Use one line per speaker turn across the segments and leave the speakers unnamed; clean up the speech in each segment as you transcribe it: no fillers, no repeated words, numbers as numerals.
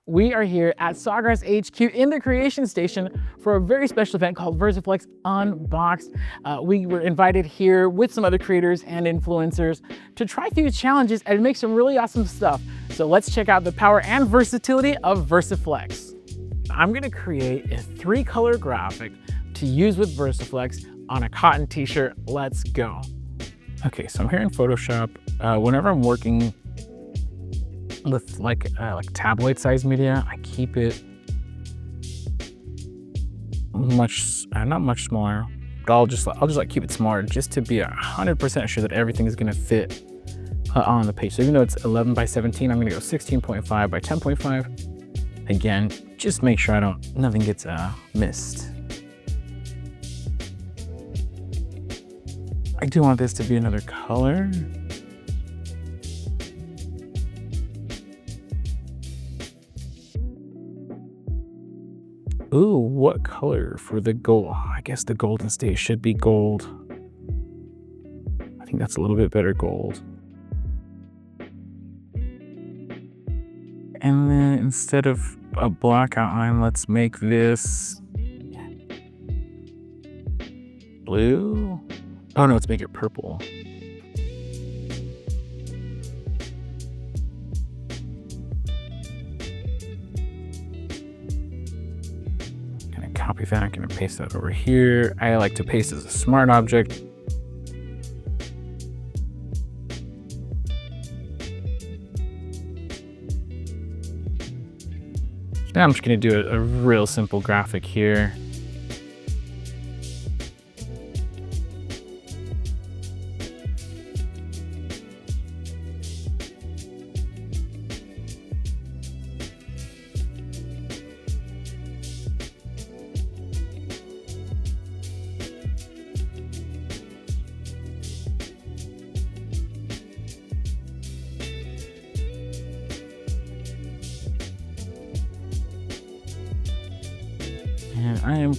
We are here at Sawgrass HQ in the Creation Station for a very special event called VersiFlex Unboxed. We were invited here with some other creators and influencers to try a few challenges and make some really awesome stuff. So let's check out the power and versatility of VersiFlex. I'm gonna create a 3-color graphic to use with VersiFlex on a cotton t-shirt. Let's go. Okay, so I'm here in Photoshop. Whenever I'm working with like tabloid size media, I keep it not much smaller, but I'll just like keep it smaller just to be 100% sure that everything is gonna fit on the page. So even though it's 11 by 17, I'm gonna go 16.5 by 10.5. Again, just make sure nothing gets missed. I do want this to be another color. Ooh, what color for the gold? I guess the Golden State should be gold. I think that's a little bit better gold. And then instead of a black outline, let's make this blue. Oh no, let's make it purple. Copy that, I'm gonna paste that over here. I like to paste as a smart object. Now I'm just gonna do a real simple graphic here. And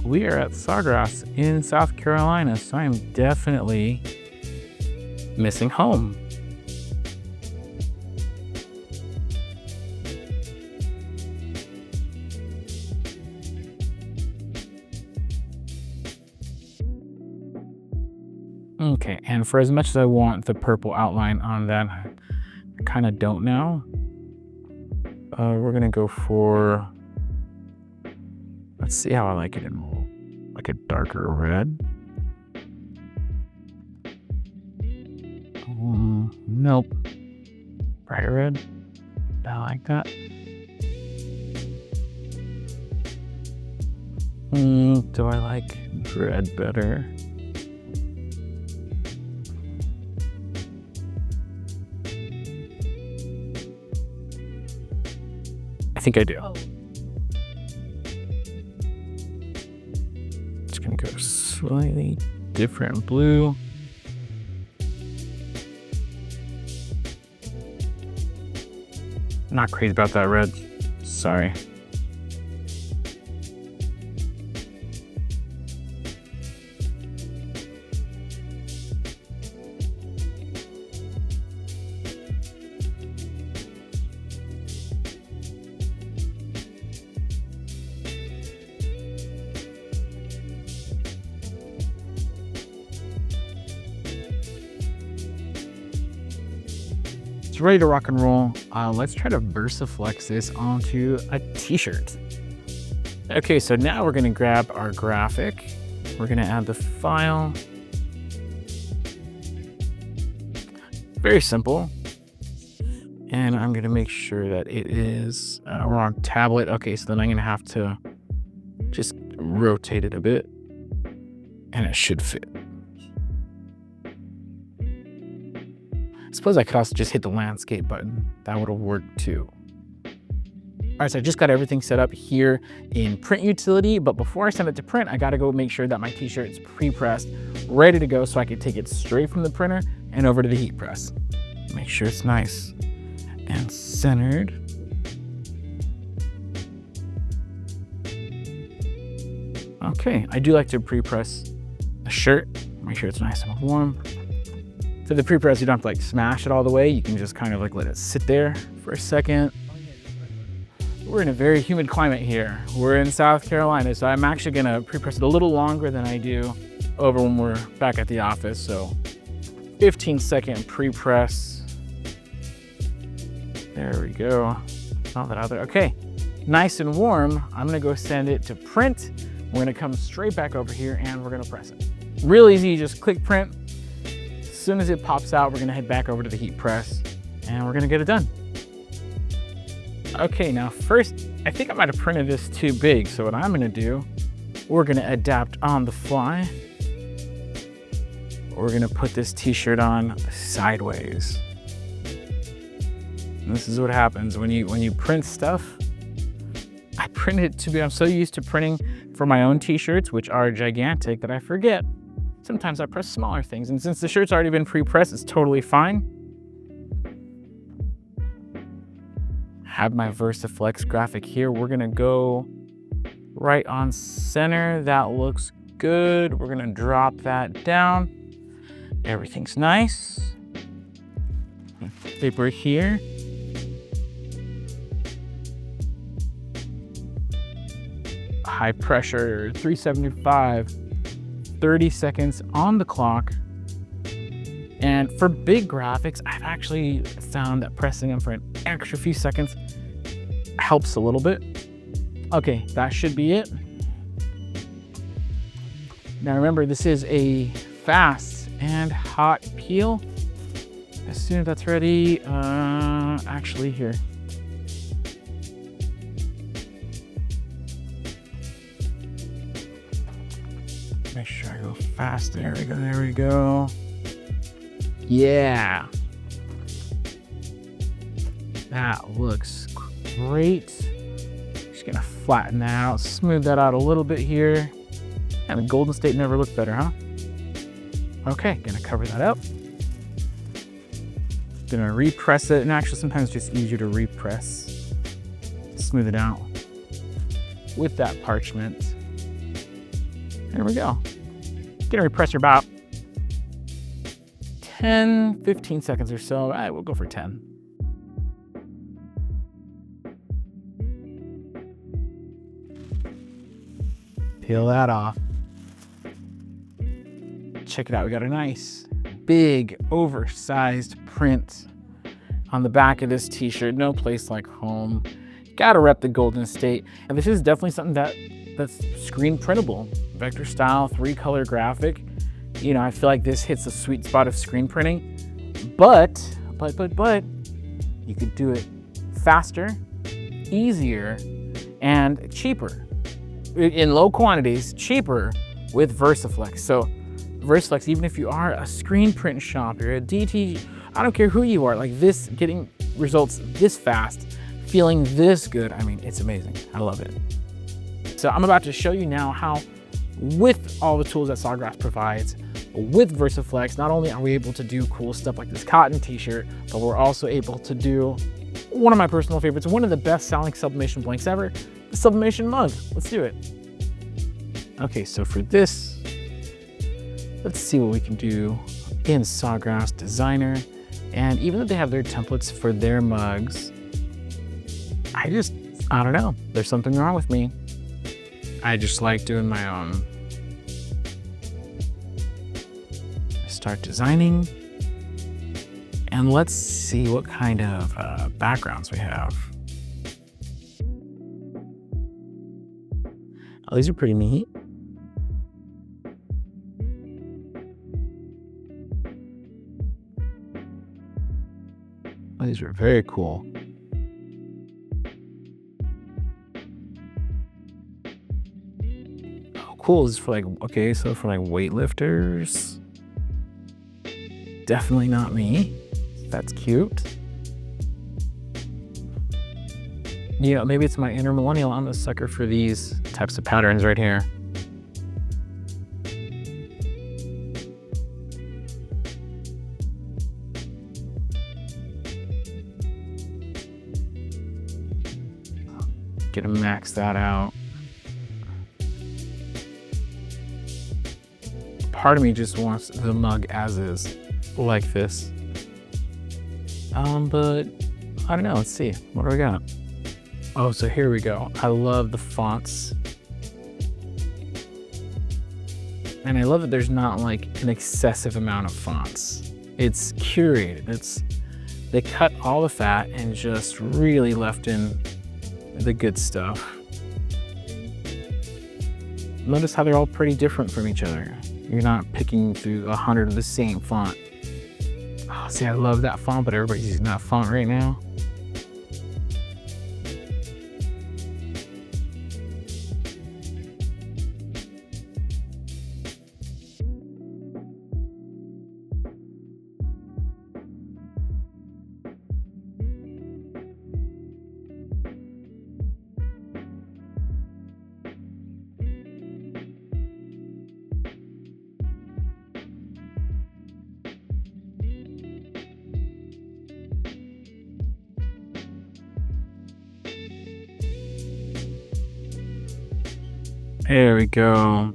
we are at Sawgrass in South Carolina, so I'm definitely missing home. Okay, and for as much as I want the purple outline on that, I kind of don't now. We're gonna go for, let's see how I like it in like a darker red. Nope. Brighter red. I like that. Do I like red better? I think I do. Gonna go slightly different blue. Not crazy about that red. Sorry. It's ready to rock and roll. Let's try to VersiFlex this onto a t-shirt. Okay, so now we're gonna grab our graphic. We're gonna add the file. Very simple. And I'm gonna make sure that it is, we're on tablet. Okay, so then I'm gonna have to just rotate it a bit and it should fit. I suppose I could also just hit the landscape button. That would have worked too. All right, so I just got everything set up here in Print Utility, but before I send it to print, I gotta go make sure that my t-shirt is pre-pressed, ready to go so I can take it straight from the printer and over to the heat press. Make sure it's nice and centered. Okay, I do like to pre-press a shirt, make sure it's nice and warm. For the pre-press, you don't have to like smash it all the way. You can just kind of like let it sit there for a second. We're in a very humid climate here. We're in South Carolina, so I'm actually gonna pre-press it a little longer than I do over when we're back at the office. So 15-second pre-press. There we go. Not that out there. Okay, nice and warm. I'm gonna go send it to print. We're gonna come straight back over here and we're gonna press it. Real easy, you just click print. As soon as it pops out, we're gonna head back over to the heat press and we're gonna get it done. Okay, now first, I think I might have printed this too big. So what I'm gonna do, we're gonna adapt on the fly. We're gonna put this t-shirt on sideways. And this is what happens when you print stuff. I print it I'm so used to printing for my own t-shirts, which are gigantic, that I forget. Sometimes I press smaller things. And since the shirt's already been pre-pressed, it's totally fine. Have my VersiFlex graphic here. We're gonna go right on center. That looks good. We're gonna drop that down. Everything's nice. Paper here. High pressure, 375, 30 seconds on the clock. And for big graphics, I've actually found that pressing them for an extra few seconds helps a little bit. Okay, that should be it. Now remember, this is a fast and hot peel. As soon as that's ready, actually here. Make sure I go fast. There we go, there we go. Yeah. That looks great. Just gonna flatten that out, smooth that out a little bit here. And the Golden State never looked better, huh? Okay, gonna cover that up. Gonna repress it, and actually sometimes it's just easier to repress. Smooth it out with that parchment. There we go. Gonna repress for about 10, 15 seconds or so. All right, we'll go for 10. Peel that off. Check it out, we got a nice, big, oversized print on the back of this t-shirt. No place like home. Gotta rep the Golden State. And this is definitely something that's screen printable. Vector style, 3-color graphic. You know, I feel like this hits the sweet spot of screen printing, but, you could do it faster, easier, and cheaper. In low quantities, cheaper with VersiFlex. So VersiFlex, even if you are a screen print shop, you're a DT, I don't care who you are, like this, getting results this fast, feeling this good, I mean, it's amazing. I love it. So I'm about to show you now how, with all the tools that Sawgrass provides, with VersiFlex, not only are we able to do cool stuff like this cotton t-shirt, but we're also able to do one of my personal favorites, one of the best-selling sublimation blanks ever, the sublimation mug. Let's do it. Okay, so for this, let's see what we can do in Sawgrass Designer. And even though they have their templates for their mugs, I don't know, there's something wrong with me. I just like doing my own. Start designing, and let's see what kind of backgrounds we have. Oh, these are pretty neat. Oh, these are very cool. Oh, cool. This is for like, okay, so for like weightlifters. Definitely not me. That's cute. You know, maybe it's my inner millennial. I'm a sucker for these types of patterns right here. Gonna max that out. Part of me just wants the mug as is, like this. But I don't know, let's see. What do we got? Oh, so here we go. I love the fonts. And I love that there's not like an excessive amount of fonts. It's curated. They cut all the fat and just really left in the good stuff. Notice how they're all pretty different from each other. You're not picking through 100 of the same font. Oh, see, I love that font, but everybody's using that font right now. There we go.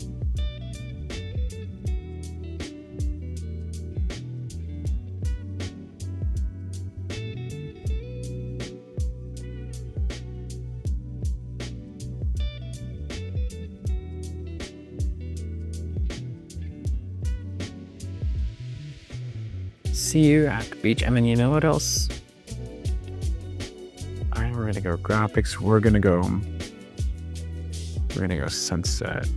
See you at the beach. And then you know what else? All right, we're gonna go graphics. We're gonna go sunset.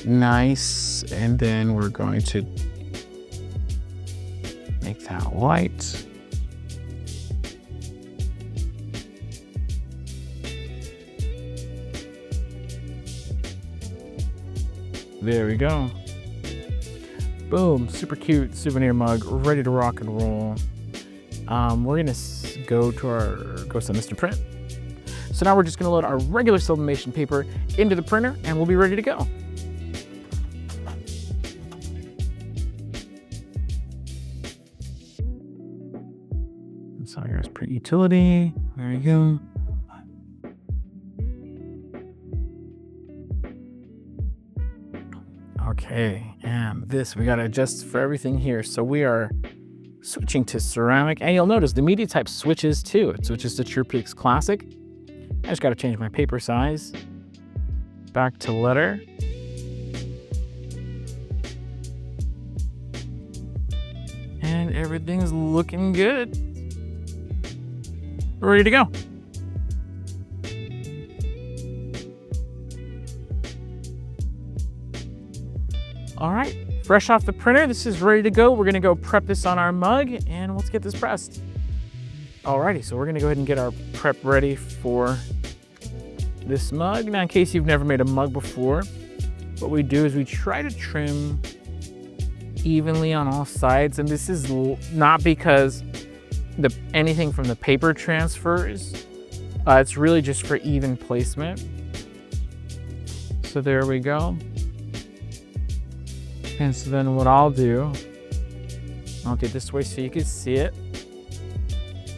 Nice. And then we're going to make that white. There we go. Boom, super cute souvenir mug, ready to rock and roll. We're gonna go send this to print. So now we're just gonna load our regular sublimation paper into the printer and we'll be ready to go. Sawgrass Print Utility, there you go. Okay, and this, we gotta adjust for everything here. So we are switching to ceramic, and you'll notice the media type switches too. It switches to TruePix Classic. I just gotta change my paper size. Back to letter. And everything's looking good. We're ready to go. All right, fresh off the printer, this is ready to go. We're gonna go prep this on our mug and let's get this pressed. Alrighty, so we're gonna go ahead and get our prep ready for this mug. Now, in case you've never made a mug before, what we do is we try to trim evenly on all sides. And this is not because anything from the paper transfers. It's really just for even placement. So there we go. And so then what I'll do, I'll get this way so you can see it.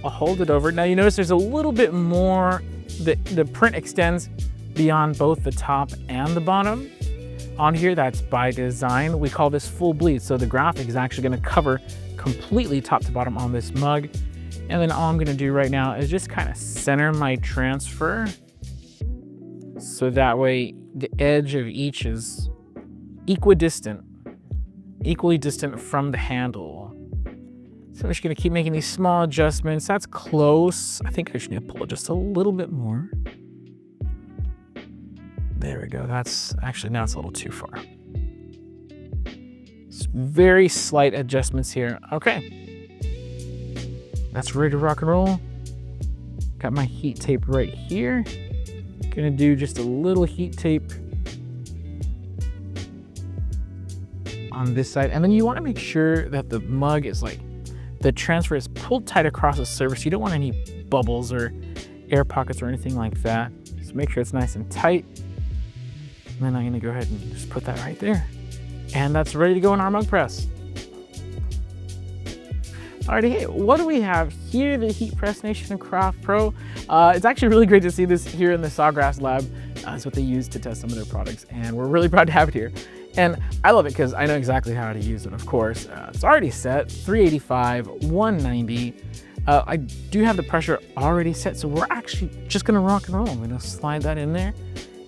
I'll hold it over. Now you notice there's a little bit more, the print extends beyond both the top and the bottom. On here, that's by design. We call this full bleed. So the graphic is actually gonna cover completely top to bottom on this mug. And then all I'm gonna do right now is just kind of center my transfer. So that way the edge of each is equally distant from the handle. So I'm just gonna keep making these small adjustments. That's close. I think I just need to pull it just a little bit more. There we go. That's actually, now it's a little too far. It's very slight adjustments here. Okay. That's ready to rock and roll. Got my heat tape right here. Gonna do just a little heat tape on this side. And then you wanna make sure that the mug is the transfer is pulled tight across the surface. You don't want any bubbles or air pockets or anything like that. So make sure it's nice and tight. And then I'm gonna go ahead and just put that right there. And that's ready to go in our mug press. Alrighty, hey, what do we have here? The Heat Press Nation Craft Pro. It's actually really great to see this here in the Sawgrass lab. It's what they use to test some of their products, and we're really proud to have it here. And I love it because I know exactly how to use it, of course. It's already set, $385, $190. I do have the pressure already set, so we're actually just gonna rock and roll. I'm gonna slide that in there.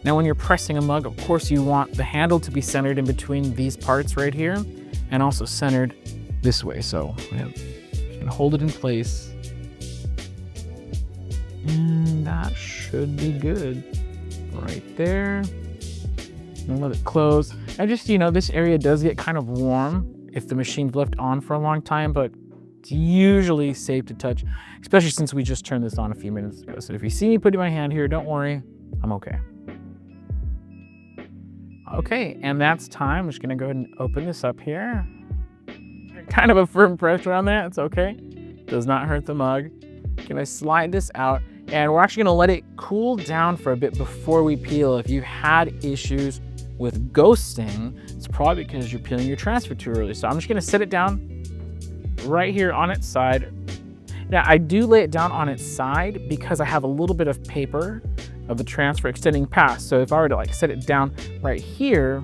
Now when you're pressing a mug, of course you want the handle to be centered in between these parts right here, and also centered this way. So I'm gonna hold it in place. And that should be good right there. And let it close. And just, you know, this area does get kind of warm if the machine's left on for a long time, but it's usually safe to touch, especially since we just turned this on a few minutes ago. So if you see me putting my hand here, don't worry, I'm okay. Okay, and that's time. I'm just gonna go ahead and open this up here. Kind of a firm pressure on that, it's okay. Does not hurt the mug. Gonna slide this out, and we're actually gonna let it cool down for a bit before we peel. If you had issues with ghosting, it's probably because you're peeling your transfer too early. So I'm just gonna set it down right here on its side. Now I do lay it down on its side because I have a little bit of paper of the transfer extending past. So if I were to like set it down right here,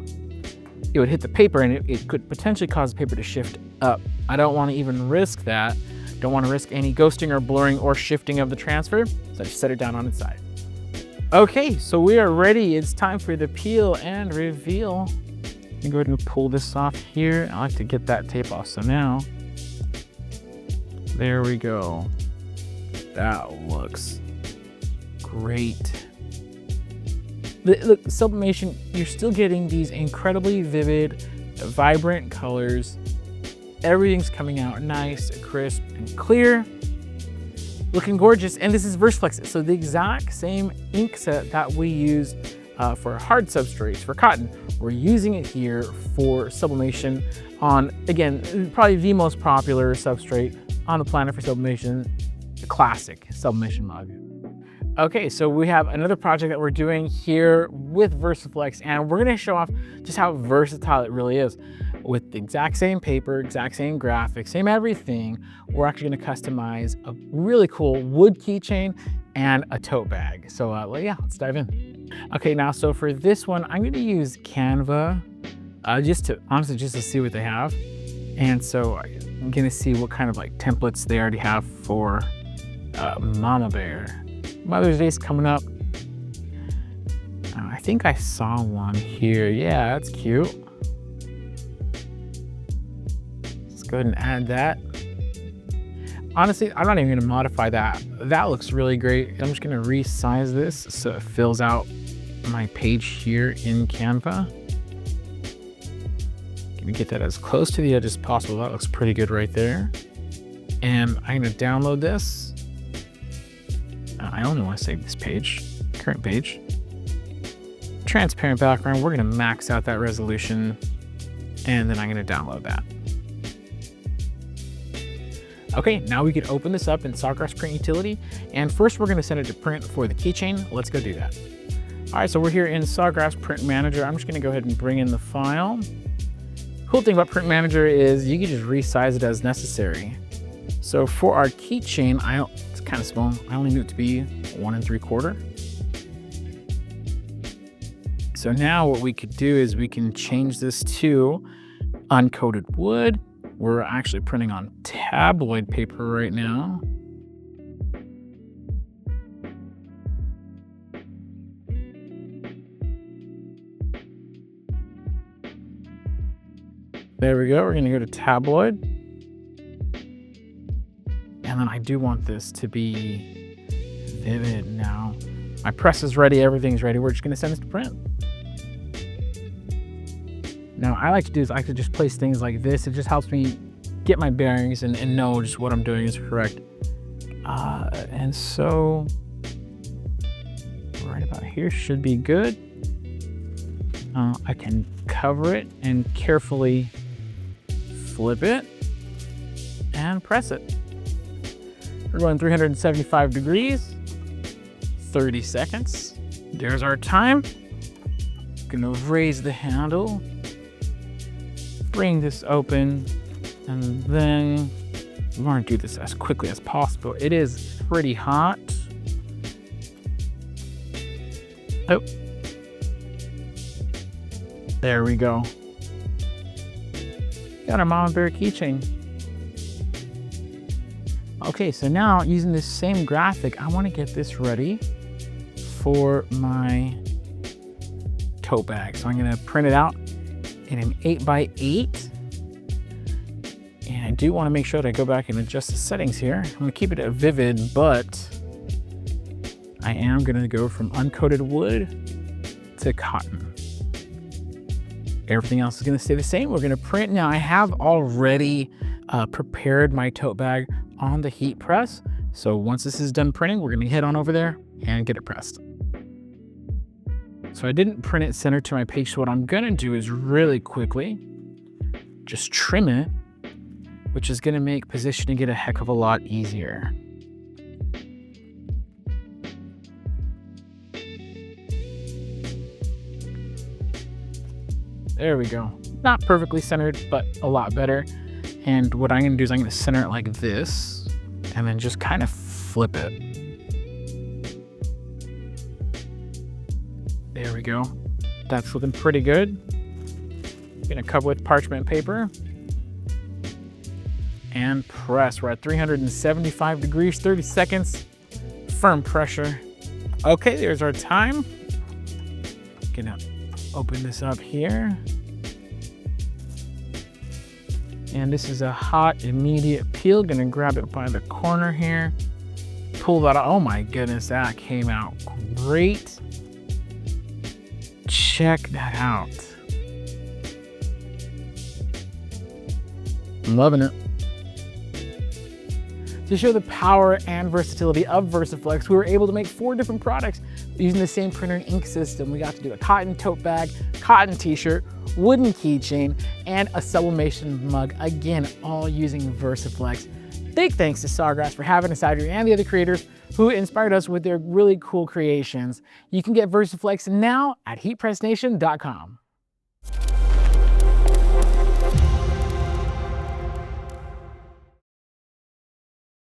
it would hit the paper and it could potentially cause the paper to shift up. I don't want to even risk that. Don't want to risk any ghosting or blurring or shifting of the transfer. So I just set it down on its side. Okay, so we are ready. It's time for the peel and reveal. Let me go ahead and pull this off here. I like to get that tape off. So now, there we go. That looks great. Look, sublimation, you're still getting these incredibly vivid, vibrant colors. Everything's coming out nice, crisp, and clear. Looking gorgeous, and this is VersiFlex. So the exact same ink set that we use for hard substrates, for cotton, we're using it here for sublimation on, again, probably the most popular substrate on the planet for sublimation, the classic sublimation mug. Okay, so we have another project that we're doing here with VersiFlex, and we're gonna show off just how versatile it really is. With the exact same paper, exact same graphics, same everything, we're actually gonna customize a really cool wood keychain and a tote bag. So yeah, let's dive in. Okay, now, so for this one, I'm gonna use Canva, just to see what they have. And so I'm gonna see what kind of like templates they already have for Mama Bear. Mother's Day's coming up. I think I saw one here. Yeah, that's cute. Let's go ahead and add that. Honestly, I'm not even gonna modify that. That looks really great. I'm just gonna resize this so it fills out my page here in Canva. Gonna get that as close to the edge as possible. That looks pretty good right there. And I'm gonna download this. I only want to save this page, current page. Transparent background, we're gonna max out that resolution, and then I'm gonna download that. Okay, now we can open this up in Sawgrass Print Utility, and first we're gonna send it to print for the keychain. Let's go do that. All right, so we're here in Sawgrass Print Manager. I'm just gonna go ahead and bring in the file. Cool thing about Print Manager is you can just resize it as necessary. So for our keychain, it's kind of small. I only need it to be 1 3/4. So now what we could do is we can change this to uncoated wood. We're actually printing on tabloid paper right now. There we go, we're gonna go to tabloid. And then I do want this to be vivid now. My press is ready, everything's ready. We're just gonna send this to print. Now, I like to do is I like to just place things like this. It just helps me get my bearings and know just what I'm doing is correct. And so, right about here should be good. I can cover it and carefully flip it and press it. We're going 375 degrees, 30 seconds. There's our time. Gonna raise the handle, bring this open, and then we want to do this as quickly as possible. It is pretty hot. Oh, there we go. Got our Mama Bear keychain. Okay, so now using this same graphic, I want to get this ready for my tote bag. So I'm going to print it out in an 8x8. And I do want to make sure that I go back and adjust the settings here. I'm going to keep it at vivid, but I am going to go from uncoated wood to cotton. Everything else is going to stay the same. We're going to print. Now I have already prepared my tote bag on the heat press. So once this is done printing, we're going to head on over there and get it pressed. So I didn't print it center to my page. So what I'm going to do is really quickly just trim it, which is going to make positioning it a heck of a lot easier. There we go. Not perfectly centered, but a lot better. And what I'm going to do is I'm going to center it like this and then just kind of flip it. There we go. That's looking pretty good. I'm going to cover with parchment paper and press. We're at 375 degrees, 30 seconds, firm pressure. Okay, there's our time. Gonna open this up here. And this is a hot, immediate peel. Gonna grab it by the corner here. Pull that out. Oh my goodness, that came out great. Check that out. I'm loving it. To show the power and versatility of VersiFlex, we were able to make 4 different products using the same printer and ink system. We got to do a cotton tote bag, cotton t-shirt, wooden keychain, and a sublimation mug, again, all using VersiFlex. Big thanks to Sawgrass for having us out here and the other creators who inspired us with their really cool creations. You can get VersiFlex now at heatpressnation.com.